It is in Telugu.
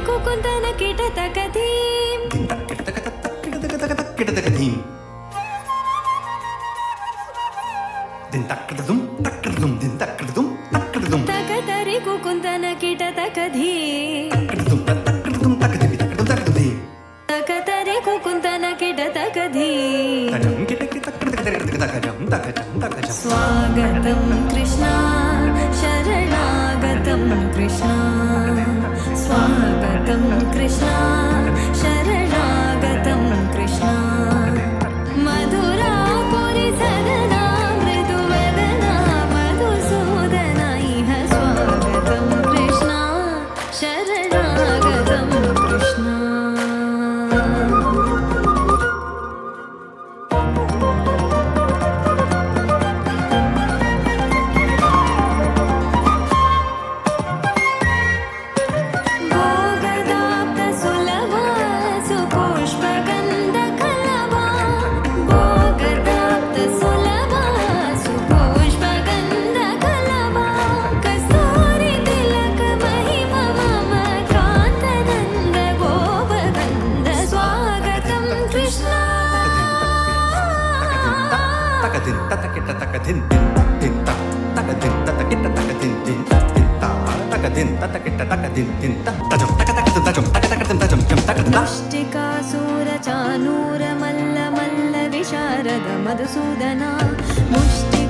కుకుందన కిటతకధీం కిటతకధీం దిన్ తక్కడదుం తక్కడదుం దిన్ తక్కడదుం తక్కడదుం తకతరి కుకుందన కిటతకధీం తక్కడదుం తక్కదిమి తక్కడదుం తక్కదీం తకతరి కుకుందన కిటతకధీం తజం కిటకి తక్కడదకదకదకదకజం తకజం తకజం స్వాగతం కృష్ణ శరణాగతం కృష్ణ స్వాగతం కృష్ణ శరణాగతం కృష్ణ మధురాపురి సదనా మృదువదనా మధుసూదన ఇహ స్వాగతం కృష్ణ శరణాగతం కృష్ణ తకదిన్ తతకిట తకదిన్ దిన్ దిన్ తకదిన్ తతకిట తకదిన్ దిన్ దిన్ తకదిన్ తతకిట తకదిన్ దిన్ తజం తకతకదం తజం తకతకదం తజం జం తకదం ముష్టికాసుర చానూర మల్ల మల్ల విశారద మధుసూదన ముష్టి